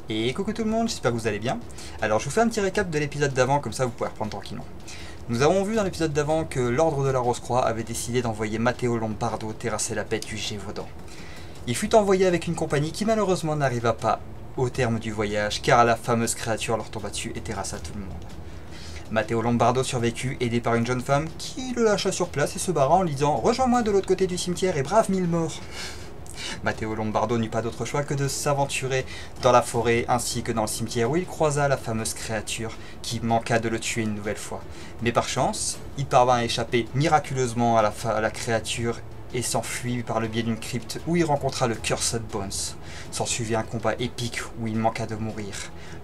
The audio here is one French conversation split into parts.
Et coucou tout le monde, j'espère que vous allez bien. Alors je vous fais un petit récap de l'épisode d'avant, comme ça vous pouvez reprendre tranquillement. Nous avons vu dans l'épisode d'avant que l'Ordre de la Rose-Croix avait décidé d'envoyer Matteo Lombardo terrasser la bête du Gévaudan. Il fut envoyé avec une compagnie qui malheureusement n'arriva pas au terme du voyage, car la fameuse créature leur tomba dessus et terrassa tout le monde. Matteo Lombardo survécut, aidé par une jeune femme qui le lâcha sur place et se barra en disant « Rejoins-moi de l'autre côté du cimetière et brave 1000 morts !» Matteo Lombardo n'eut pas d'autre choix que de s'aventurer dans la forêt ainsi que dans le cimetière où il croisa la fameuse créature qui manqua de le tuer une nouvelle fois. Mais par chance, il parvint à échapper miraculeusement à la créature et s'enfuit par le biais d'une crypte où il rencontra le Cursed Bones. S'ensuivit un combat épique où il manqua de mourir.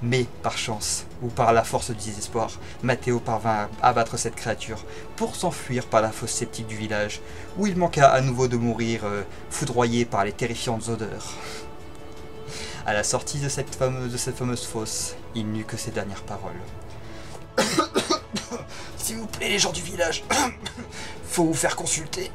Mais par chance, ou par la force du désespoir, Matteo parvint à abattre cette créature pour s'enfuir par la fosse sceptique du village, où il manqua à nouveau de mourir, foudroyé par les terrifiantes odeurs. À la sortie de cette fameuse fosse, il n'eut que ces dernières paroles. S'il vous plaît les gens du village, faut vous faire consulter.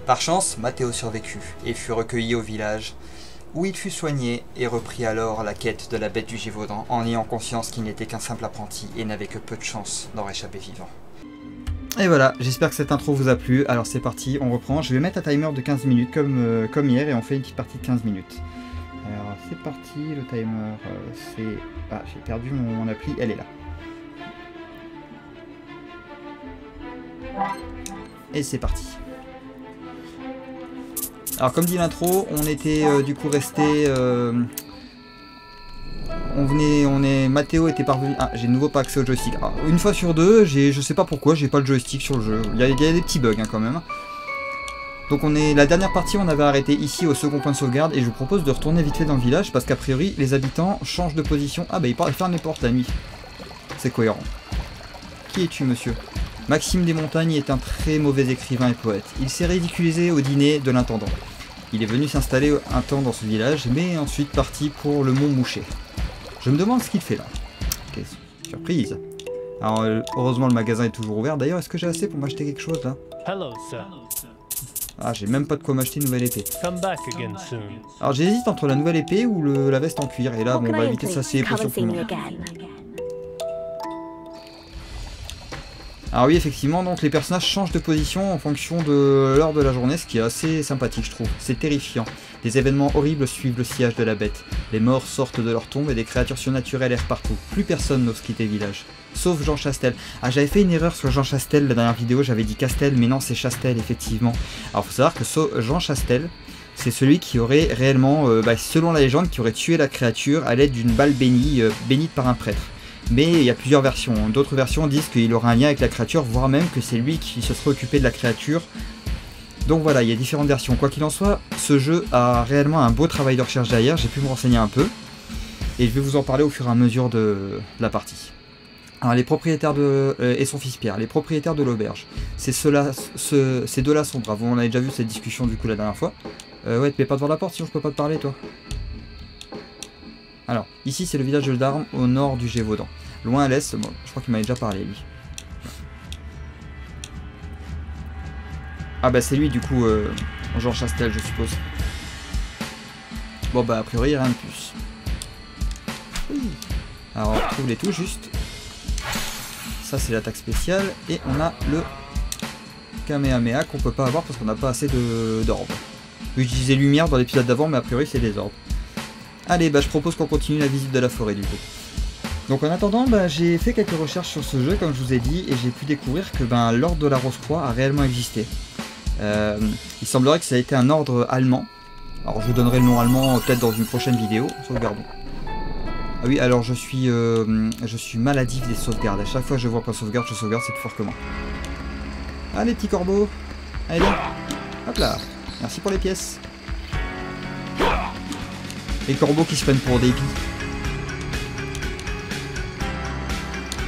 Par chance, Matteo survécut et fut recueilli au village, où il fut soigné et reprit alors la quête de la bête du Gévaudan en ayant conscience qu'il n'était qu'un simple apprenti et n'avait que peu de chance d'en réchapper vivant. Et voilà, j'espère que cette intro vous a plu. Alors c'est parti, on reprend. Je vais mettre un timer de 15 minutes comme hier et on fait une petite partie de 15 minutes. Alors c'est parti, le timer c'est... Ah, j'ai perdu mon appli, elle est là. Et c'est parti. Alors comme dit l'intro, on était du coup resté... Matteo était parvenu... Ah, j'ai de nouveau pas accès au joystick. Alors, une fois sur deux, je sais pas pourquoi, j'ai pas le joystick sur le jeu. Il y a des petits bugs hein, quand même. Donc la dernière partie, on avait arrêté ici au second point de sauvegarde et je vous propose de retourner vite fait dans le village parce qu'a priori, les habitants changent de position. Ah bah ils ferment les portes la nuit. C'est cohérent. Qui es-tu monsieur ? Maxime Desmontagnes est un très mauvais écrivain et poète. Il s'est ridiculisé au dîner de l'intendant. Il est venu s'installer un temps dans ce village, mais ensuite parti pour le Mont Mouchet. Je me demande ce qu'il fait là. Quelle surprise. Alors heureusement le magasin est toujours ouvert. D'ailleurs, est-ce que j'ai assez pour m'acheter quelque chose là? Hello, sir. Ah, j'ai même pas de quoi m'acheter une nouvelle épée. Come back again soon. Alors j'hésite entre la nouvelle épée ou la veste en cuir. Et là, bon, on va éviter de s'asseoir pour ce coup. Alors oui, effectivement, donc les personnages changent de position en fonction de l'heure de la journée, ce qui est assez sympathique, je trouve. C'est terrifiant. Des événements horribles suivent le sillage de la bête. Les morts sortent de leur tombe et des créatures surnaturelles errent partout. Plus personne n'ose quitter le village. Sauf Jean Chastel. Ah, j'avais fait une erreur sur Jean Chastel la dernière vidéo, j'avais dit Castel, mais non, c'est Chastel, effectivement. Alors, faut savoir que Jean Chastel, c'est celui qui aurait réellement, selon la légende, qui aurait tué la créature à l'aide d'une balle bénite par un prêtre. Mais il y a plusieurs versions. D'autres versions disent qu'il aura un lien avec la créature, voire même que c'est lui qui se serait occupé de la créature. Donc voilà, il y a différentes versions. Quoi qu'il en soit, ce jeu a réellement un beau travail de recherche derrière. J'ai pu me renseigner un peu. Et je vais vous en parler au fur et à mesure de la partie. Alors les propriétaires et son fils Pierre, les propriétaires de l'auberge. Ces deux-là sont braves. On avait déjà vu cette discussion du coup la dernière fois. Ouais, tu mets pas devant la porte sinon je peux pas te parler toi. Alors, ici c'est le village de Darm au nord du Gévaudan. Loin à l'est, bon, je crois qu'il m'avait déjà parlé lui. Ah bah c'est lui du coup, Jean Chastel je suppose. Bon bah a priori rien de plus. Alors on retrouve les tout juste. Ça c'est l'attaque spéciale et on a le Kamehameha qu'on peut pas avoir parce qu'on n'a pas assez d'orbes. Je disais lumière dans l'épisode d'avant mais a priori c'est des orbes. Allez, bah je propose qu'on continue la visite de la forêt du coup. Donc en attendant, j'ai fait quelques recherches sur ce jeu comme je vous ai dit et j'ai pu découvrir que l'ordre de la Rose-Croix a réellement existé. Il semblerait que ça a été un ordre allemand. Alors je vous donnerai le nom allemand peut-être dans une prochaine vidéo. Sauvegardons. Ah oui, alors je suis maladif des sauvegardes. À chaque fois que je vois pas sauvegarde, je sauvegarde, c'est plus fort que moi. Allez petits corbeaux. Allez, hop là. Merci pour les pièces. Les corbeaux qui se prennent pour des billes.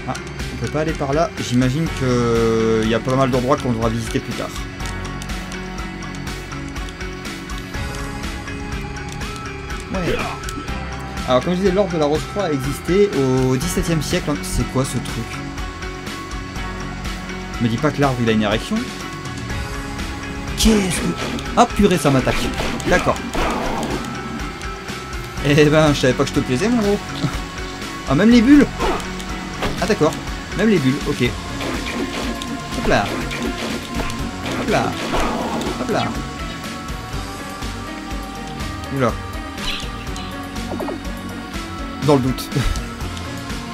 Ah, on peut pas aller par là. J'imagine qu'il y a pas mal d'endroits qu'on devra visiter plus tard. Ouais. Alors comme je disais, l'ordre de la Rose-Croix a existé au XVIIe siècle. C'est quoi ce truc? Me dis pas que l'arbre il a une érection. Qu'est-ce que... Ah purée, ça m'attaque. D'accord. Eh ben, je savais pas que je te plaisais, mon gros. Ah, même les bulles. Ah, d'accord. Même les bulles, ok. Hop là. Hop là. Hop là. Oula. Dans le doute.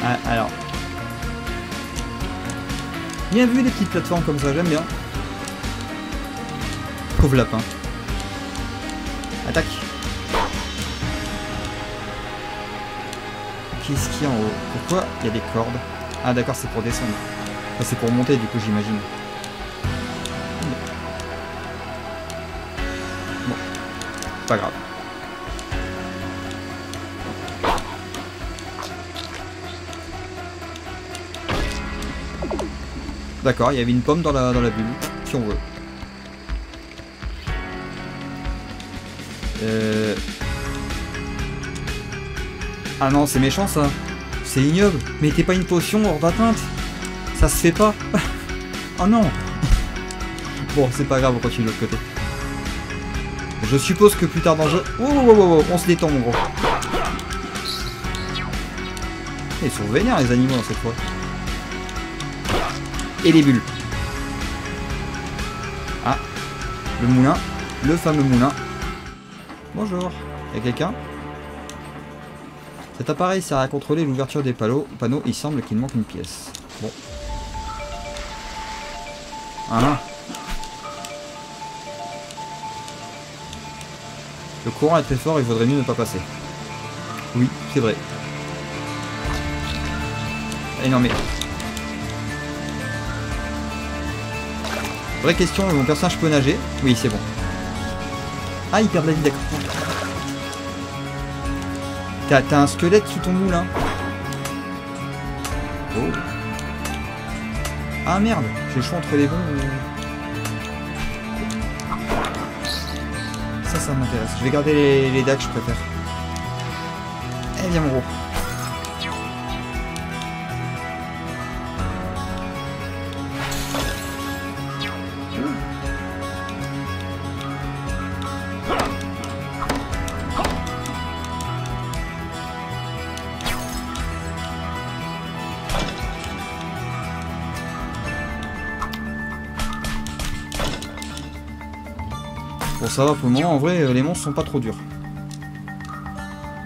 Ah, alors. Bien vu les petites plateformes comme ça, j'aime bien. Pauvre lapin. Attaque. Qu'est-ce qu'il y a en haut? Pourquoi il y a des cordes? Ah d'accord, c'est pour descendre. Enfin, c'est pour monter du coup, j'imagine. Bon. Pas grave. D'accord, il y avait une pomme dans la bulle, si on veut. Ah non, c'est méchant ça. C'est ignoble. Mais t'es pas une potion hors d'atteinte. Ça se fait pas. Oh non. Bon, c'est pas grave, on continue de l'autre côté. Je suppose que plus tard dans le jeu... Oh, on se détend mon gros. Ils sont vénères les animaux dans cette fois. Et les bulles. Ah. Le moulin. Le fameux moulin. Bonjour. Y'a quelqu'un? Cet appareil sert à contrôler l'ouverture des panneaux. Il semble qu'il manque une pièce. Bon. Ah. Le courant est très fort, il vaudrait mieux ne pas passer. Oui, c'est vrai. Allez, non mais... Vraie question, mon personnage peut nager? Oui, c'est bon. Ah, il perd de la vie, d'accord. T'as un squelette sous ton moulin. Oh. Ah merde, j'ai le choix entre les bons. Ça m'intéresse. Je vais garder les dagues, je préfère. Eh bien mon gros. Bon ça va pour le moment, en vrai les monstres sont pas trop durs.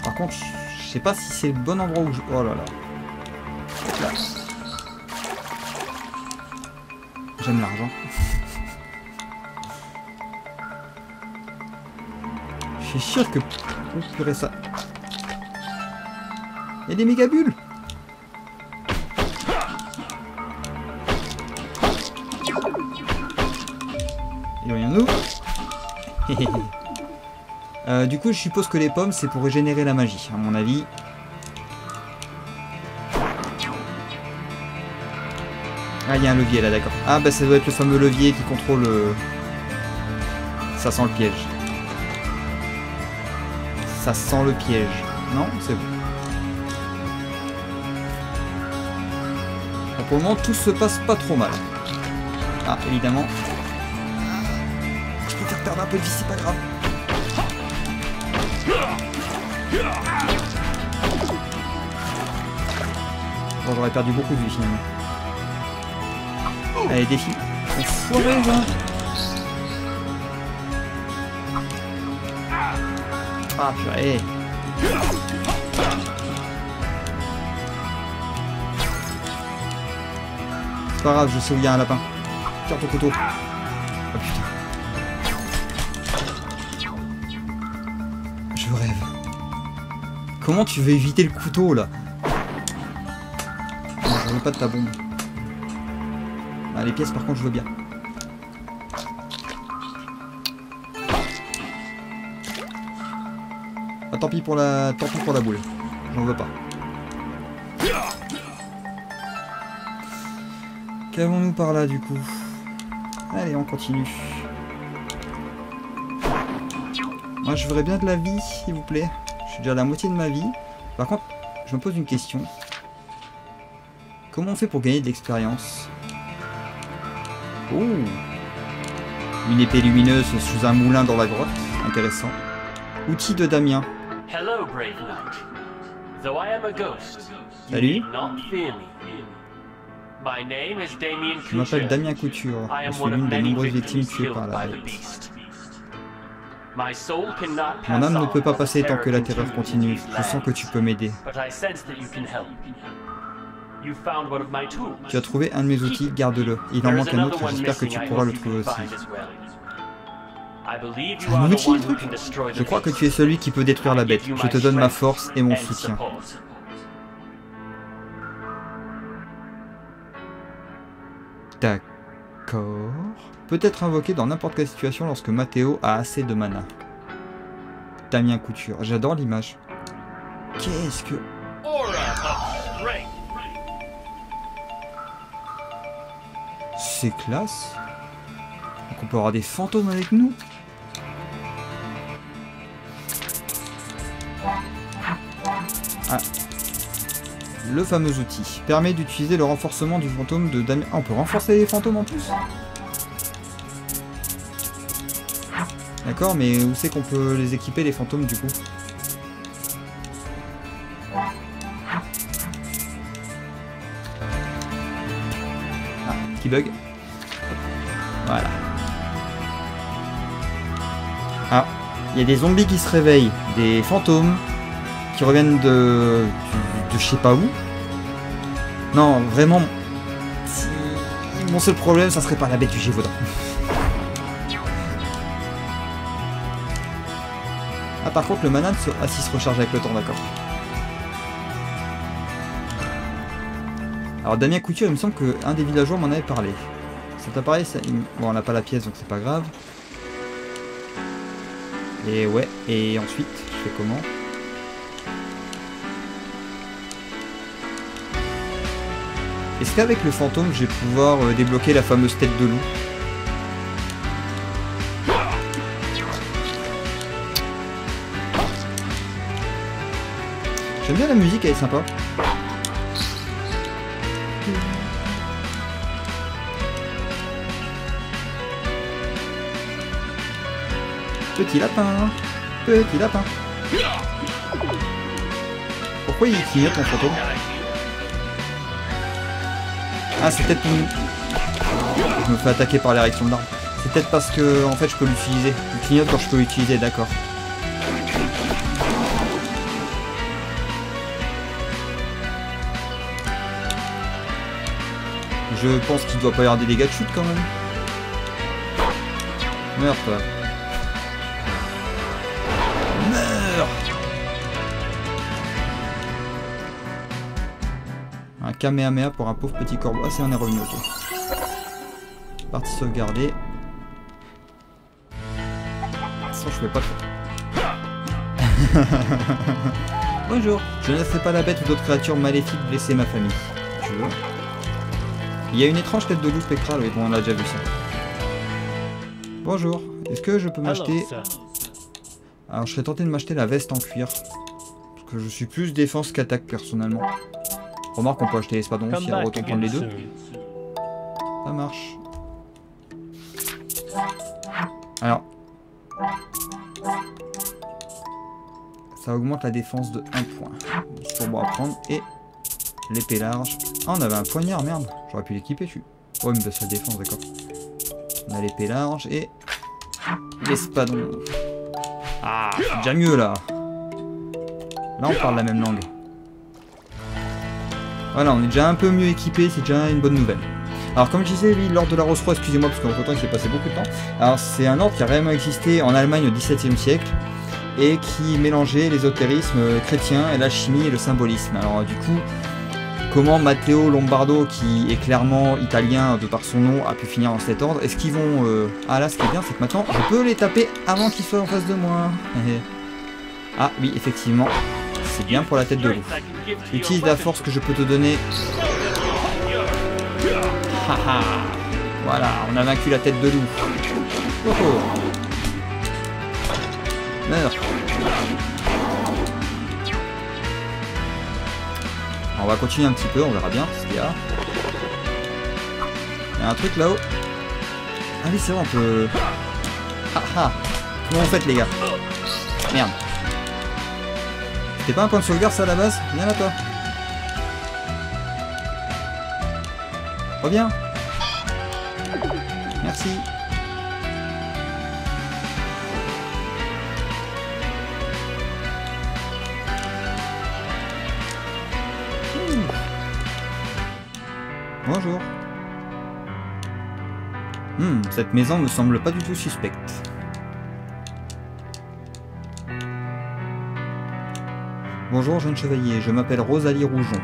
Par contre, je sais pas si c'est le bon endroit où je... Oh là là. J'aime l'argent. Je suis sûr que... Oh purée ça... Il y a des méga bulles. Éloignons-nous. Du coup, je suppose que les pommes, c'est pour régénérer la magie, à mon avis. Ah, il y a un levier là, d'accord. Ah, bah ça doit être le fameux levier qui contrôle... Ça sent le piège. Ça sent le piège. Non, c'est bon. Pour le moment, tout se passe pas trop mal. Ah, évidemment. Je peux faire perdre un peu de vie, c'est pas grave. Bon, j'aurais perdu beaucoup de vie finalement. Allez, défi. Enfoiré, là. Ah, purée. C'est pas grave, je sais où il y a un lapin. Tire ton couteau. Oh putain. Je rêve. Comment tu veux éviter le couteau là? Non, je veux pas de ta bombe. Ah, les pièces par contre je veux bien. Ah, tant pis pour la boule. J'en veux pas. Qu'avons-nous par là du coup? Allez, on continue. Moi je voudrais bien de la vie, s'il vous plaît. Je suis déjà à la moitié de ma vie. Par contre, je me pose une question. Comment on fait pour gagner de l'expérience? Oh! Une épée lumineuse sous un moulin dans la grotte. Intéressant. Outil de Damien. Hello, brave knight. Though I am a ghost, you Salut. need not fear me. My name is Damien Je m'appelle Couture. Damien Couture. I Je am suis one of l'une des many nombreuses victimes victims tuées killed par la by the bête. beast. My soul cannot Mon pass âme ne on peut pas as the passer tant que la terreur continues in continue. these Je sens que tu lands. peux m'aider. But I sense that you can help. You found one of my tools. Tu as trouvé un de mes outils, garde-le. Il en There is manque un another autre, one j'espère que tu missing, I pourras hope le you trouver can aussi. find as well. I believe C'est you un are the outil, one le who truc. can destroy the Je crois que beast. tu es celui qui peut détruire la bête. Je te donne ma force et mon And soutien. support. D'accord. Peut être invoqué dans n'importe quelle situation lorsque Matteo a assez de mana. Damien Couture. J'adore l'image. Qu'est-ce que... Aura of strength. C'est classe. Donc on peut avoir des fantômes avec nous. Ah. Le fameux outil permet d'utiliser le renforcement du fantôme de Damien. Ah, on peut renforcer les fantômes en plus. D'accord, mais où c'est qu'on peut les équiper les fantômes du coup? Ah, petit bug. Voilà. Ah, il y a des zombies qui se réveillent, des fantômes qui reviennent de je sais pas où. Non, vraiment. Mon seul problème, ça serait pas la bête du Gévaudan. Ah, par contre, le mana se recharge avec le temps, d'accord. Alors, Damien Couture, il me semble qu'un des villageois m'en avait parlé. Cet appareil, ça, bon, on n'a pas la pièce, donc c'est pas grave. Et ouais, et ensuite, je fais comment? Est-ce qu'avec le fantôme, je vais pouvoir débloquer la fameuse tête de loup? J'aime bien la musique, elle est sympa. Petit lapin, petit lapin. Pourquoi il clignote ton fantôme? Ah, c'est peut-être une... Je me fais attaquer par l'érection de l'arme. C'est peut-être parce que, en fait, je peux l'utiliser. Il clignote quand je peux l'utiliser, d'accord. Je pense qu'il doit pas y avoir des dégâts de chute quand même. Meurs, toi. Meurs! Un Kamehameha pour un pauvre petit corbeau. Ah, c'est on est revenu, ok. Partie sauvegardée. Ça, je pouvais pas le faire. Bonjour. Je ne laisserai pas la bête ou d'autres créatures maléfiques blesser ma famille. Tu veux? Il y a une étrange tête de loup spectrale, oui, bon, on a déjà vu ça. Bonjour. Est-ce que je peux m'acheter... Alors, je serais tenté de m'acheter la veste en cuir. Parce que je suis plus défense qu'attaque, personnellement. Remarque, on peut acheter l'espadon aussi, alors autant prendre les deux. Ça marche. Alors. Ça augmente la défense de 1 point. C'est bon à prendre. Et l'épée large. Ah, on avait un poignard, merde. J'aurais pu l'équiper, tu. Ouais, mais c'est la défense, d'accord. On a l'épée large et l'espadon. Ah, c'est déjà mieux là. Là, on parle la même langue. Voilà, on est déjà un peu mieux équipé, c'est déjà une bonne nouvelle. Alors comme je disais, oui, l'ordre de la Rose-Croix, excusez-moi parce qu'entre temps il s'est passé beaucoup de temps. Alors c'est un ordre qui a réellement existé en Allemagne au XVIIe siècle et qui mélangeait l'ésotérisme chrétien et l'alchimie et le symbolisme. Alors du coup, comment Matteo Lombardo, qui est clairement italien de par son nom, a pu finir dans cet ordre? Est-ce qu'ils vont... Ah là, ce qui est bien, c'est que maintenant, je peux les taper avant qu'ils soient en face de moi. Ah oui, effectivement, c'est bien pour la tête de loup. Utilise la force que je peux te donner. Haha. Voilà, on a vaincu la tête de loup. Oh oh. Meurs. On va continuer un petit peu, on verra bien ce qu'il y a. Il y a un truc là-haut. Ah oui, c'est vrai, on peut... Ah ah. Comment vous faites, les gars? Merde. C'est pas un point de sauvegarde ça à la base? Viens là toi. Reviens. Merci. Bonjour. Cette maison me semble pas du tout suspecte. Bonjour jeune chevalier, je m'appelle Rosalie Rougeon.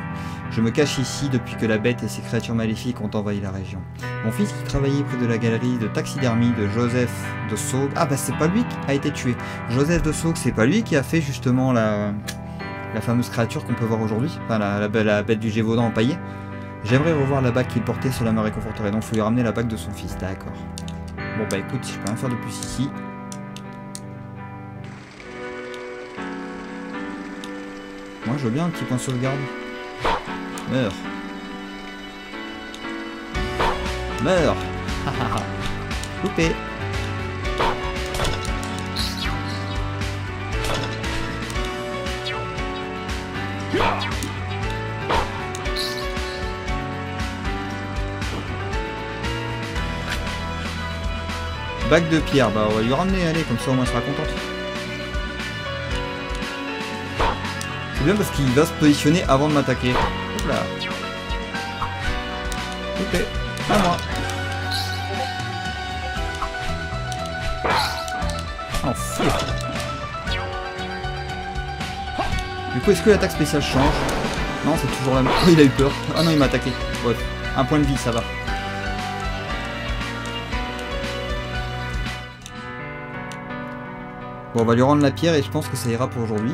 Je me cache ici depuis que la bête et ses créatures maléfiques ont envahi la région. Mon fils qui travaillait près de la galerie de taxidermie de Joseph de Saugue... Ah bah c'est pas lui qui a été tué. Joseph de Saugue, c'est pas lui qui a fait justement la fameuse créature qu'on peut voir aujourd'hui. Enfin la bête du Gévaudan empaillée. J'aimerais revoir la bague qu'il portait, cela me réconforterait. Donc il faut lui ramener la bague de son fils, d'accord. Bon bah écoute, je peux rien faire de plus ici. Moi je veux bien un petit point de sauvegarde. Meurs. Meurs. Loupé. Bague de pierre, bah on va lui ramener, allez, comme ça au moins elle sera contente. C'est bien parce qu'il va se positionner avant de m'attaquer. Hop là. Ok, à moi. Enfoiré. Du coup, est-ce que l'attaque spéciale change? Non, c'est toujours la même. Oh, il a eu peur. Ah non, il m'a attaqué. Bref, un point de vie, ça va. Bon, on va lui rendre la pierre et je pense que ça ira pour aujourd'hui.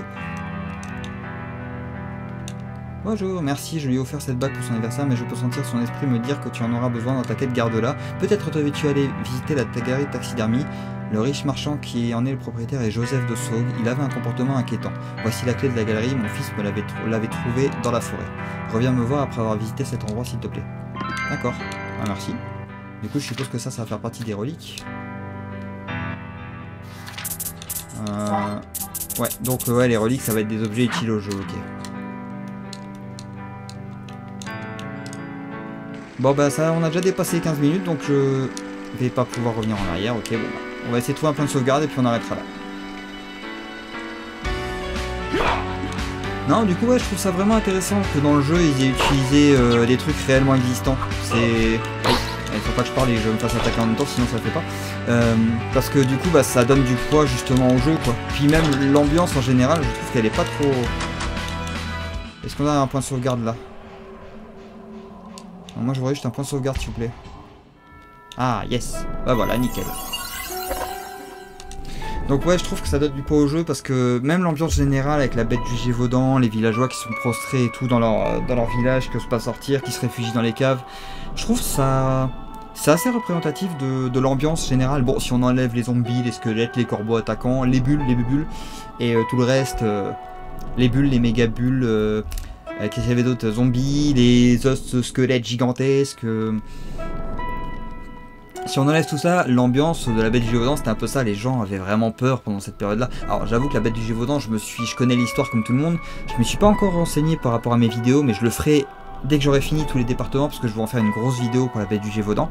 Bonjour, merci, je lui ai offert cette bague pour son anniversaire, mais je peux sentir son esprit me dire que tu en auras besoin dans ta quête, garde-la. Peut-être devais-tu aller visiter la galerie de taxidermie. Le riche marchand qui en est le propriétaire est Joseph de Saugue. Il avait un comportement inquiétant. Voici la clé de la galerie, mon fils me l'avait trouvée dans la forêt. Reviens me voir après avoir visité cet endroit, s'il te plaît. D'accord, ah, merci. Du coup, je suppose que ça va faire partie des reliques. Ouais, donc ouais, les reliques, ça va être des objets utiles au jeu, ok. Bon bah ça, on a déjà dépassé 15 minutes, donc je vais pas pouvoir revenir en arrière, ok, bon bah, on va essayer de trouver un point de sauvegarde et puis on arrêtera là. Non, du coup ouais, je trouve ça vraiment intéressant que dans le jeu, ils aient utilisé des trucs réellement existants. C'est... Il faut pas que je parle et que je me fasse attaquer en même temps, sinon ça le fait pas. Parce que du coup, bah, ça donne du poids justement au jeu, quoi. Puis même l'ambiance en général, je trouve qu'elle est pas trop... Est-ce qu'on a un point de sauvegarde là? Non, moi je voudrais juste un point de sauvegarde s'il vous plaît. Ah yes, bah voilà, nickel. Donc ouais, je trouve que ça donne du poids au jeu parce que même l'ambiance générale avec la bête du Gévaudan, les villageois qui sont prostrés et tout dans leur village, qui n'osent pas sortir, qui se réfugient dans les caves, je trouve ça... C'est assez représentatif de l'ambiance générale. Bon, si on enlève les zombies, les squelettes, les corbeaux attaquants, les bulles, et tout le reste, les bulles, les méga bulles, qu'est-ce qu'il y avait d'autres? Zombies, les os squelettes gigantesques. Si on enlève tout ça, l'ambiance de la bête du Gévaudan, c'était un peu ça, les gens avaient vraiment peur pendant cette période-là. Alors j'avoue que la bête du Gévaudan, je connais l'histoire comme tout le monde, je me suis pas encore renseigné par rapport à mes vidéos, mais je le ferai dès que j'aurai fini tous les départements, parce que je vais en faire une grosse vidéo pour la bête du Gévaudan.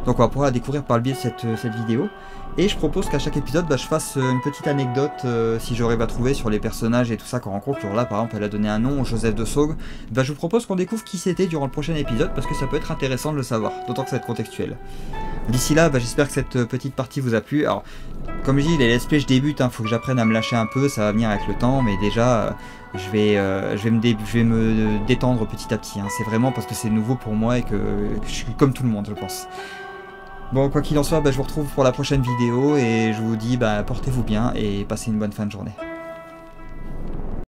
Donc on va pouvoir la découvrir par le biais de cette vidéo. Et je propose qu'à chaque épisode, bah, je fasse une petite anecdote, si j'aurais à trouver, sur les personnages et tout ça qu'on rencontre. Genre là, par exemple, elle a donné un nom, Joseph de Saugue. Bah, je vous propose qu'on découvre qui c'était durant le prochain épisode, parce que ça peut être intéressant de le savoir, d'autant que ça va être contextuel. D'ici là, bah, j'espère que cette petite partie vous a plu. Alors, comme je dis, les let's play, je débute, faut que j'apprenne à me lâcher un peu, ça va venir avec le temps, mais déjà, je vais me détendre petit à petit. C'est vraiment parce que c'est nouveau pour moi et que je suis comme tout le monde, je pense. Bon, quoi qu'il en soit, bah, je vous retrouve pour la prochaine vidéo et je vous dis, bah, portez-vous bien et passez une bonne fin de journée.